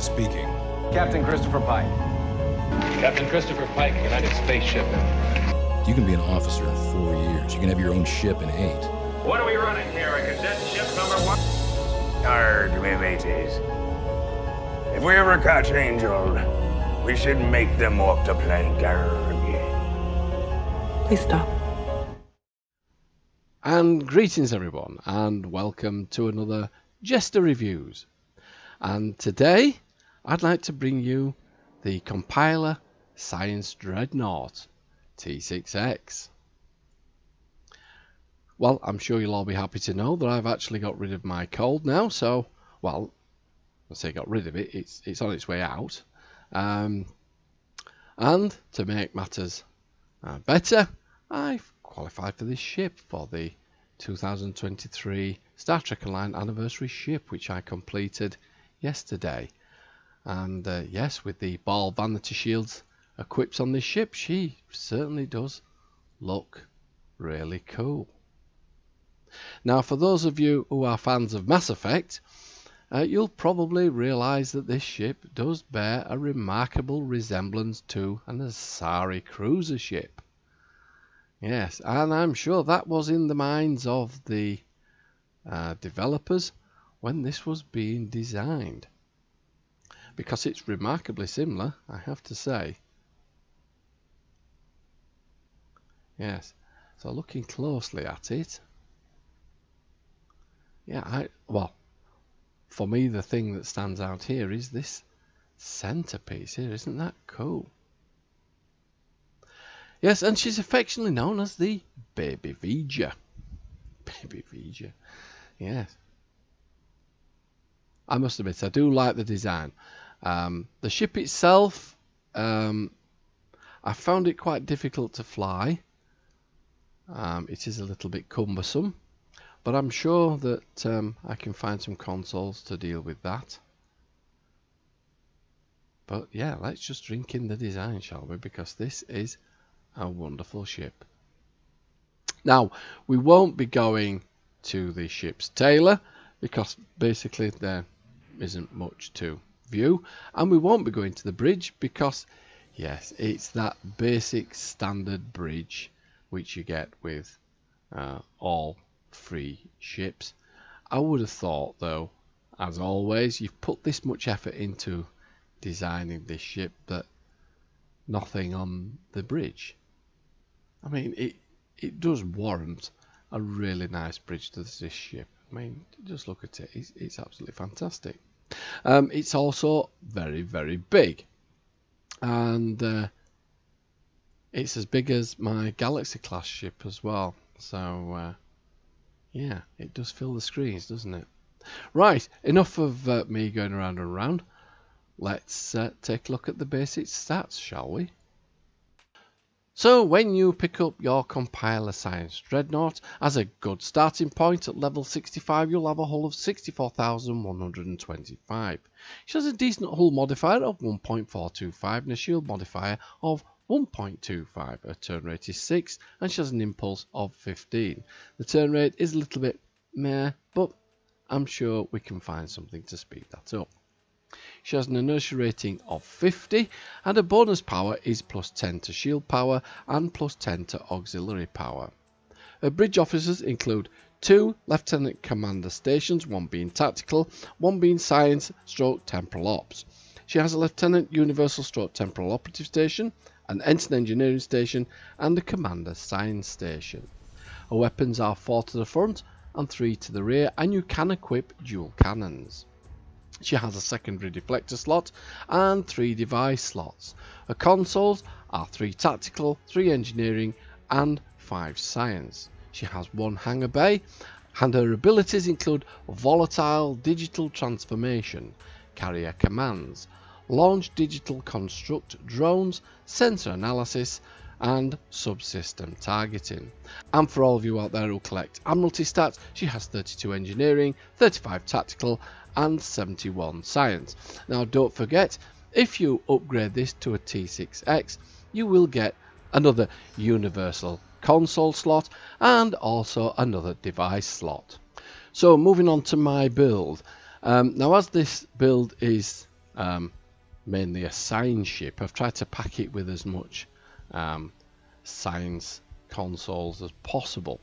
speaking. Captain Christopher Pike. Captain Christopher Pike, United Space Shipment. You can be an officer in 4 years. You can have your own ship in 8. What are we running here? A cadet ship number 1? Arg, me mateys. If we ever catch Angel, we should make them walk the plank. Arg. Please stop. And greetings everyone, and welcome to another JeSter Reviews. And today I'd like to bring you the Compiler Science Dreadnought T6-X. Well, I'm sure you'll all be happy to know that I've actually got rid of my cold now, so, well, I say got rid of it, it's on its way out. And to make matters better, I've qualified for this ship for the 2023 Star Trek Online anniversary ship, which I completed yesterday. And yes, with the ball vanity shields equipped on this ship, she certainly does look really cool. Now, for those of you who are fans of Mass Effect, you'll probably realise that this ship does bear a remarkable resemblance to an Asari Cruiser ship. Yes, and I'm sure that was in the minds of the developers when this was being designed, because it's remarkably similar, I have to say. Yes, so looking closely at it, yeah, well, for me the thing that stands out here is this centerpiece here. Isn't that cool? Yes, and she's affectionately known as the Baby Vija. Baby Vija. Yes. I must admit, I do like the design. The ship itself, I found it quite difficult to fly. It is a little bit cumbersome, but I'm sure that I can find some consoles to deal with that. But yeah, let's just drink in the design, shall we? Because this is a wonderful ship. Now, we won't be going to the ship's tailor because basically there isn't much to view, and we won't be going to the bridge because, yes, it's that basic standard bridge which you get with all 3 ships. I would have thought, though, as always, you've put this much effort into designing this ship, that nothing on the bridge. I mean, it does warrant a really nice bridge to this ship. I mean, just look at it. It's absolutely fantastic. It's also very, very big. And it's as big as my Galaxy class ship as well. So, yeah, it does fill the screens, doesn't it? Right, enough of me going around and around. Let's take a look at the basic stats, shall we? So when you pick up your Compiler Science Dreadnought, as a good starting point at level 65, you'll have a hull of 64,125. She has a decent hull modifier of 1.425 and a shield modifier of 1.25. Her turn rate is 6 and she has an impulse of 15. The turn rate is a little bit meh, but I'm sure we can find something to speed that up. She has an inertia rating of 50 and a bonus power is plus 10 to shield power and plus 10 to auxiliary power. Her bridge officers include 2 lieutenant commander stations, one being tactical, one being science / temporal ops. She has a lieutenant universal / temporal operative station, an ensign engineering station and a commander science station. Her weapons are 4 to the front and 3 to the rear, and you can equip dual cannons. She has a secondary deflector slot and 3 device slots. Her consoles are 3 tactical, 3 engineering and 5 science. She has 1 hangar bay, and her abilities include volatile digital transformation, carrier commands, launch digital construct drones, sensor analysis and subsystem targeting. And for all of you out there who collect Admiralty stats, she has 32 engineering, 35 tactical and 71 science. Now don't forget, if you upgrade this to a T6-X, you will get another universal console slot and also another device slot. So moving on to my build. Now as this build is mainly a science ship. I've tried to pack it with as much science consoles as possible.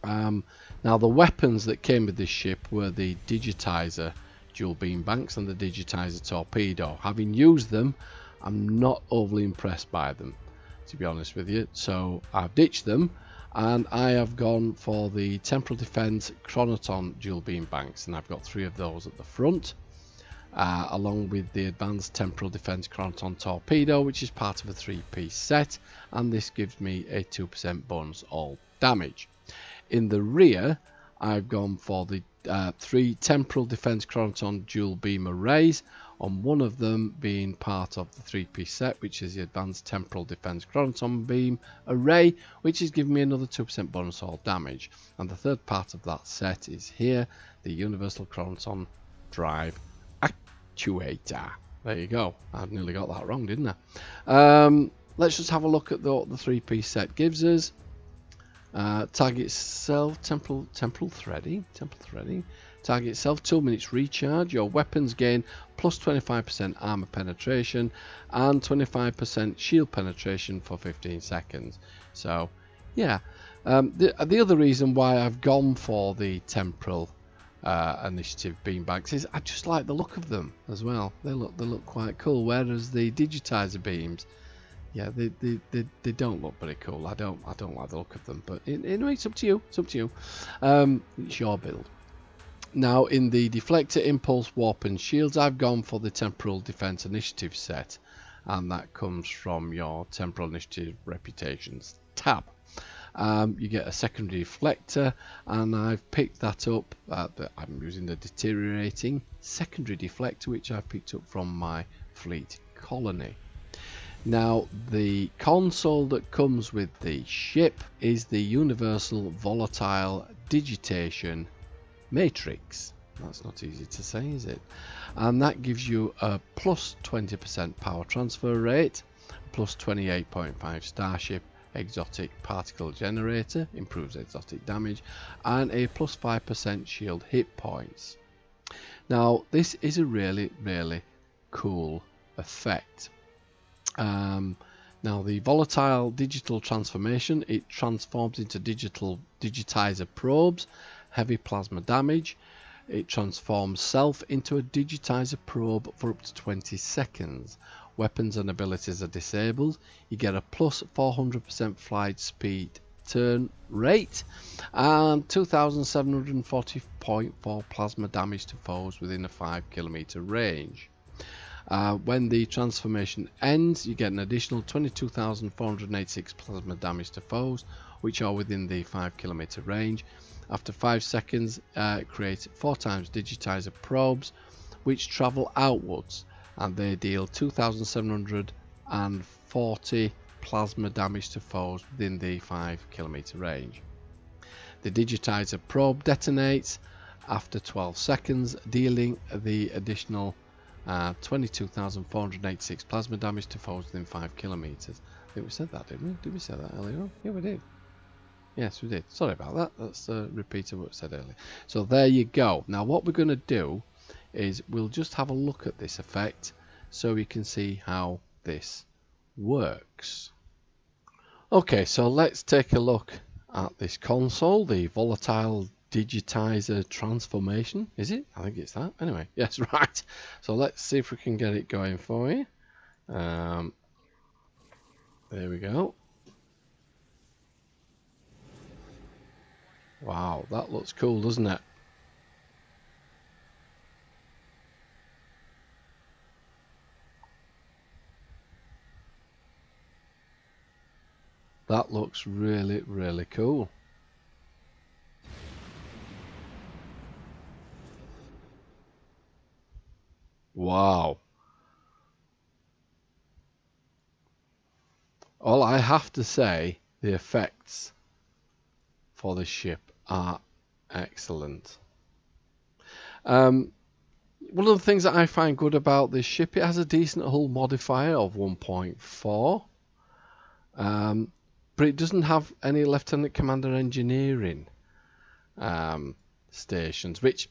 Now the weapons that came with this ship were the digitizer dual beam banks and the digitizer torpedo. Having used them, I'm not overly impressed by them, to be honest with you, so I've ditched them and I have gone for the temporal defense chronoton dual beam banks, and I've got 3 of those at the front, along with the advanced temporal defense chronoton torpedo, which is part of a 3-piece set, and this gives me a 2% bonus all damage. In the rear, I've gone for the 3 temporal defense chronoton dual beam arrays, on one of them being part of the 3-piece set, which is the advanced temporal defense chronoton beam array, which is giving me another 2% bonus all damage. And the third part of that set is here, the universal chronoton drive actuator. There you go. I nearly got that wrong, didn't I? Let's just have a look at what the 3-piece set gives us. Target self temporal threading. Target self 2 minutes recharge. Your weapons gain plus 25% armor penetration and 25% shield penetration for 15 seconds. So yeah, the other reason why I've gone for the temporal initiative beanbags is I just like the look of them as well. They look quite cool, whereas the digitizer beams, yeah, they don't look very cool. I don't like the look of them, but anyway, it's up to you. It's your build. Now, in the deflector, impulse, warp and shields, I've gone for the temporal defense initiative set, and that comes from your temporal initiative reputations tab. You get a secondary deflector, and I've picked that up. I'm using the deteriorating secondary deflector, which I picked up from my fleet colony. Now, the console that comes with the ship is the Universal Volatile Digitation Matrix. That's not easy to say, is it? And that gives you a plus 20% power transfer rate, plus 28.5 Starship exotic particle generator, improves exotic damage, and a plus 5% shield hit points. Now, this is a really cool effect. Now, the volatile digital transformation, it transforms into digitizer probes, heavy plasma damage. It transforms self into a digitizer probe for up to 20 seconds. Weapons and abilities are disabled. You get a plus 400% flight speed turn rate and 2740.4 plasma damage to foes within a 5 kilometer range. When the transformation ends, you get an additional 22,486 plasma damage to foes which are within the 5 kilometer range. After 5 seconds, create 4 times digitizer probes which travel outwards, and they deal 2,740 plasma damage to foes within the 5 kilometer range. The digitizer probe detonates after 12 seconds, dealing the additional 22,486 plasma damage to foes within 5 kilometers. I think we said that, didn't we? Did we say that earlier on? Yeah, we did. Yes, we did. Sorry about that. That's a repeat of what I said earlier. So there you go. Now what we're going to do is we'll just have a look at this effect so we can see how this works. Okay, so let's take a look at this console, the volatile digitizer transformation. Is it? I think it's that. Anyway, yes, right. So let's see if we can get it going for you. There we go. Wow, that looks cool, doesn't it? That looks really cool. Wow. All I have to say, the effects for this ship are excellent. One of the things that I find good about this ship, it has a decent hull modifier of 1.4, but it doesn't have any Lieutenant Commander Engineering stations, which,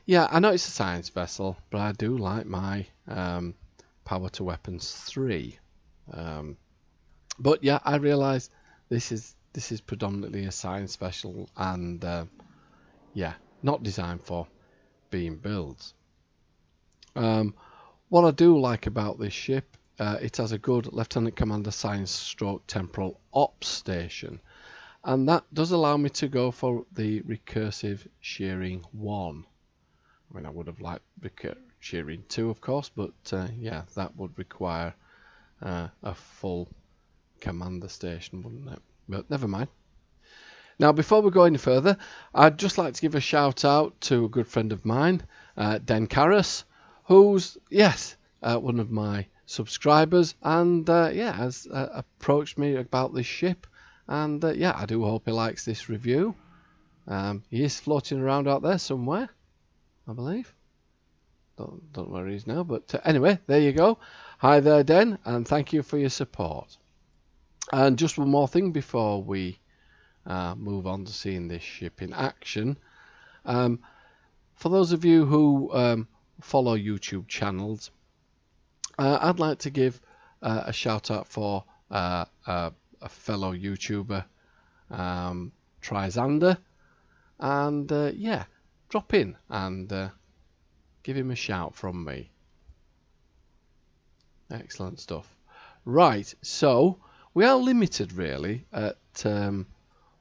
yeah, I know it's a science vessel, but I do like my Power to Weapons 3. But yeah, I realise this is predominantly a science vessel, and yeah, not designed for beam builds. What I do like about this ship, it has a good Lieutenant Commander Science Stroke Temporal Ops station, and that does allow me to go for the recursive shearing 1. I mean, I would have liked shearing 2, of course, but yeah, that would require a full commander station, wouldn't it? But never mind. Now, before we go any further, I'd just like to give a shout out to a good friend of mine, Den Karras, who's, yes, one of my subscribers, and yeah, has approached me about this ship, and yeah, I do hope he likes this review. He is floating around out there somewhere, I believe. Don't know where he is now, but anyway, there you go. Hi there, Den, and thank you for your support. And just one more thing before we move on to seeing this ship in action. For those of you who follow YouTube channels, I'd like to give a shout out for a fellow YouTuber, Trizander, and yeah, drop in and give him a shout from me. Excellent stuff. Right, so we are limited really at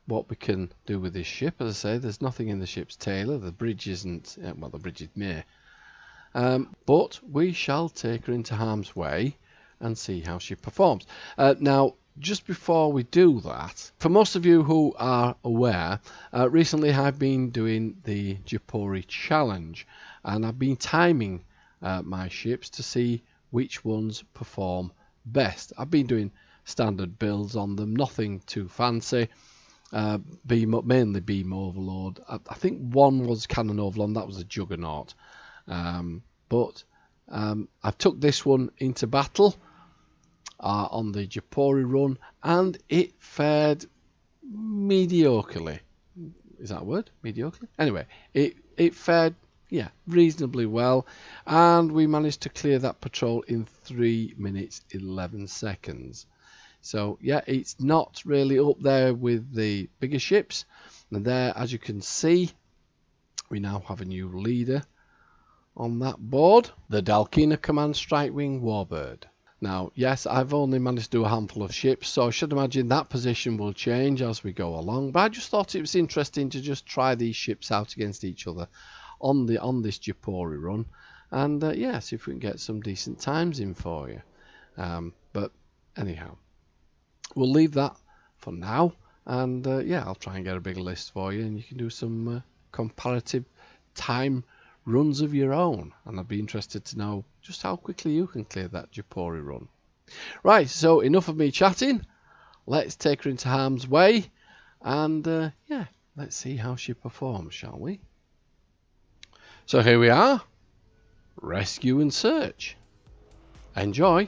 what we can do with this ship. As I say, there's nothing in the ship's tailor. The bridge isn't, well, the bridge is mere. But we shall take her into harm's way and see how she performs. Now, just before we do that, for most of you who are aware, recently I've been doing the Japori challenge, and I've been timing my ships to see which ones perform best. I've been doing standard builds on them, nothing too fancy. Mainly beam overload. I think one was cannon overload, that was a juggernaut. But I've took this one into battle on the Japori run, and it fared mediocrely. Is that a word? Mediocrely? Anyway, it fared, yeah, reasonably well, and we managed to clear that patrol in 3 minutes 11 seconds. So yeah, it's not really up there with the bigger ships. And there, as you can see, we now have a new leader on that board, the Dalkina Command Strike Wing Warbird. Now, yes, I've only managed to do a handful of ships, so I should imagine that position will change as we go along. But I just thought it was interesting to just try these ships out against each other on this Japori run, and yeah, see if we can get some decent times in for you. But anyhow, we'll leave that for now, and yeah, I'll try and get a bigger list for you, and you can do some comparative time runs of your own, and I'd be interested to know just how quickly you can clear that Japori run. Right, so enough of me chatting. Let's take her into harm's way, and yeah, let's see how she performs, shall we? So here we are. Rescue and search. Enjoy.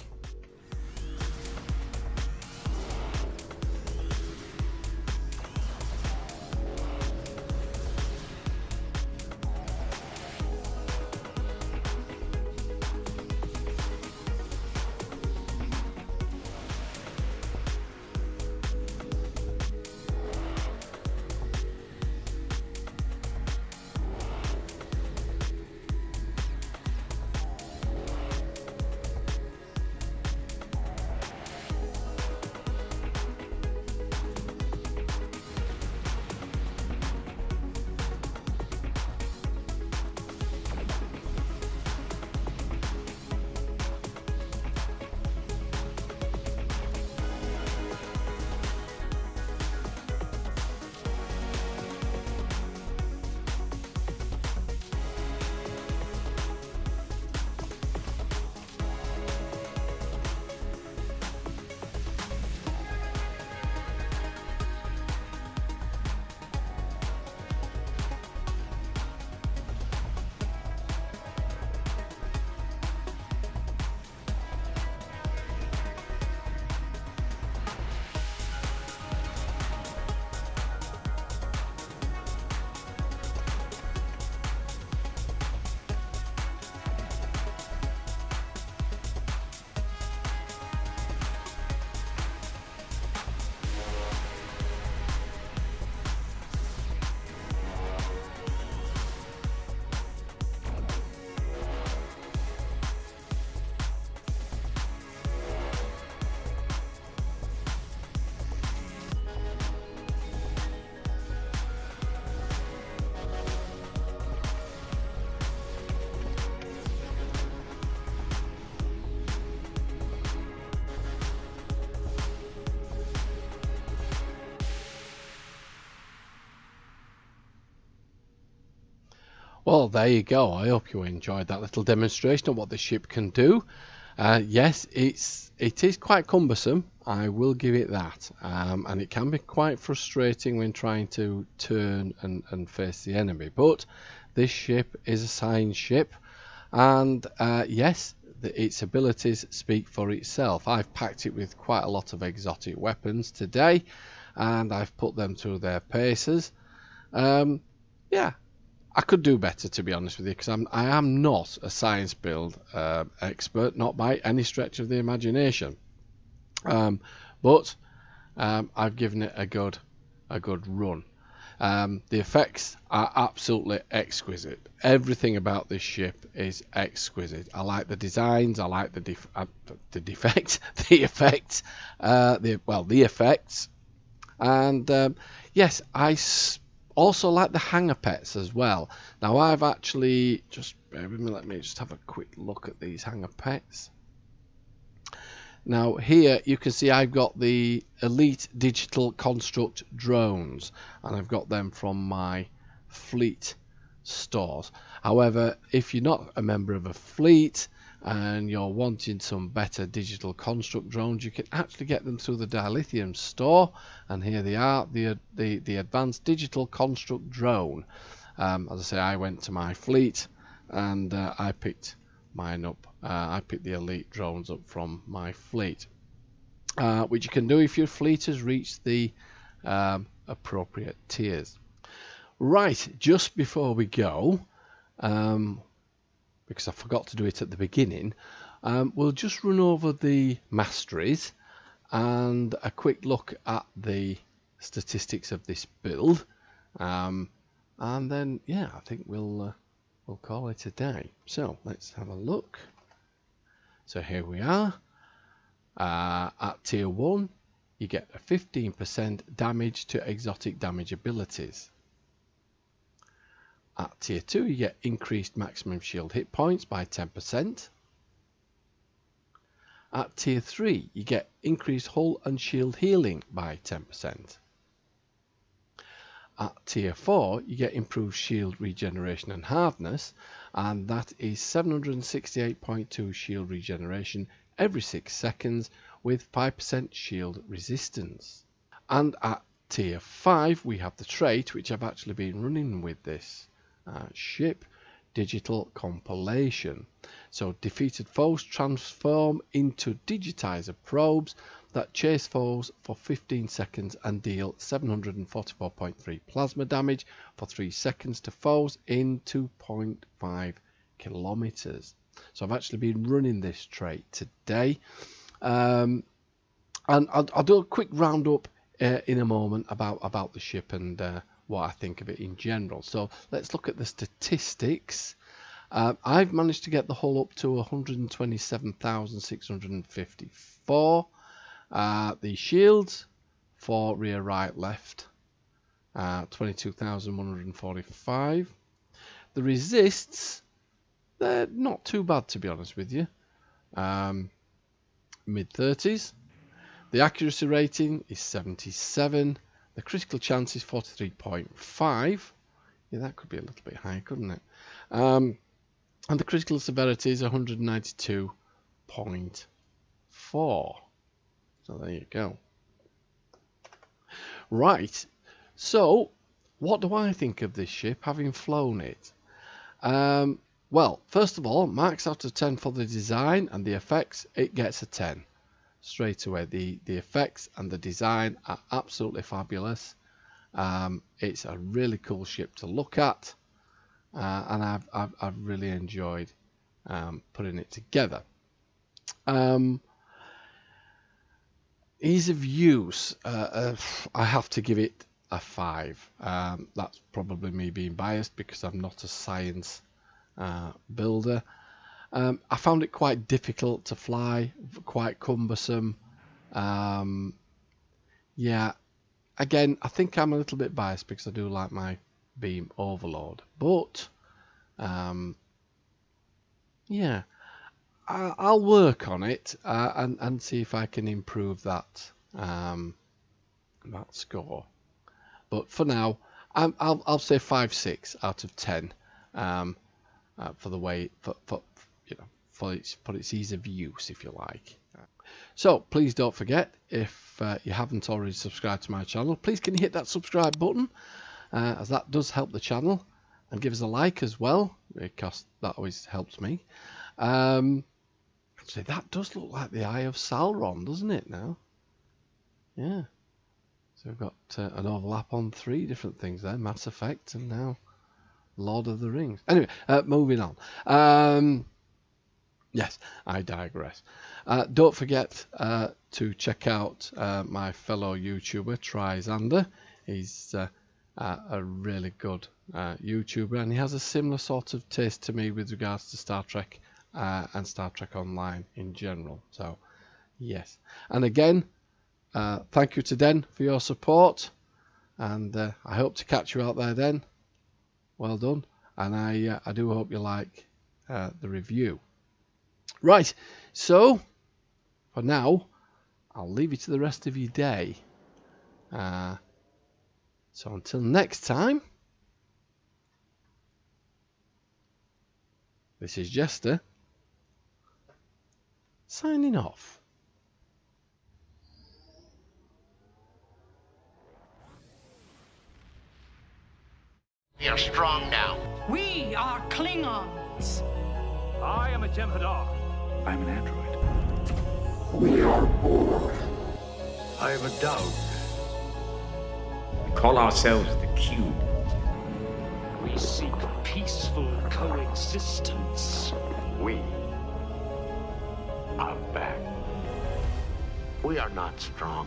Well, there you go. I hope you enjoyed that little demonstration of what the ship can do. Yes, it is quite cumbersome. I will give it that, and it can be quite frustrating when trying to turn and face the enemy. But this ship is a science ship, and yes, its abilities speak for itself. I've packed it with quite a lot of exotic weapons today, and I've put them through their paces. Yeah, I could do better, to be honest with you, because I am not a science build expert, not by any stretch of the imagination. But I've given it a good run. The effects are absolutely exquisite. Everything about this ship is exquisite. I like the designs. I like the effects, the effects, and yes, I also like the hangar pets as well. Now I've actually just bear with me. Let me just have a quick look at these hangar pets. Now here you can see I've got the Elite Digital Construct drones, and I've got them from my fleet stores. However, if you're not a member of a fleet and you're wanting some better digital construct drones, you can actually get them through the Dilithium store, and here they are, the Advanced Digital Construct drone. As I say, I went to my fleet and I picked mine up. I picked the Elite drones up from my fleet, which you can do if your fleet has reached the appropriate tiers. Right, just before we go, because I forgot to do it at the beginning, we'll just run over the masteries and a quick look at the statistics of this build, and then yeah, I think we'll call it a day. So let's have a look. So here we are. At tier 1 you get a 15% damage to exotic damage abilities. At tier 2 you get increased maximum shield hit points by 10%. At tier 3 you get increased hull and shield healing by 10%. At tier 4 you get improved shield regeneration and hardness, and that is 768.2 shield regeneration every 6 seconds with 5% shield resistance. And at tier 5 we have the trait which I've actually been running with this ship, digital compilation. So defeated foes transform into digitizer probes that chase foes for 15 seconds and deal 744.3 plasma damage for 3 seconds to foes in 2.5 kilometers. So I've actually been running this trait today, and I'll do a quick roundup in a moment about the ship and what I think of it in general. So let's look at the statistics. I've managed to get the hull up to 127,654. The shields for rear, right, left, 22,145. The resists, they're not too bad, to be honest with you, mid-30s. The accuracy rating is 77. The critical chance is 43.5. Yeah, that could be a little bit higher, couldn't it? And the critical severity is 192.4. So there you go. Right, so what do I think of this ship having flown it? Well, first of all, marks out of 10 for the design and the effects. It gets a 10 straight away. The effects and the design are absolutely fabulous. It's a really cool ship to look at, and I've really enjoyed putting it together. Ease of use, I have to give it a 5. That's probably me being biased because I'm not a science builder. I found it quite difficult to fly, quite cumbersome. Yeah, again, I think I'm a little bit biased because I do like my beam overload, but yeah, I'll work on it and see if I can improve that score. But for now, I'll say 5-6 out of 10 for the way for its ease of use, if you like. So please don't forget, if you haven't already subscribed to my channel, please can you hit that subscribe button, as that does help the channel, and give us a like as well, because that always helps me. Actually, that does look like the Eye of Sauron, doesn't it now? Yeah. So we've got an overlap on 3 different things there: Mass Effect and now Lord of the Rings. Anyway, moving on. Yes, I digress. Don't forget to check out my fellow YouTuber, Trizander. He's a really good YouTuber, and he has a similar sort of taste to me with regards to Star Trek and Star Trek Online in general. So, yes. And again, thank you to Den for your support, and I hope to catch you out there, Den. Well done. And I do hope you like the review. Right, so for now, I'll leave you to the rest of your day. So until next time, this is JeSter, signing off. We are strong now. We are Klingons. I am a Jem'Hadar. I'm an android. I am a Dowd. We call ourselves the Cube. We seek peaceful coexistence. We are back. We are not strong.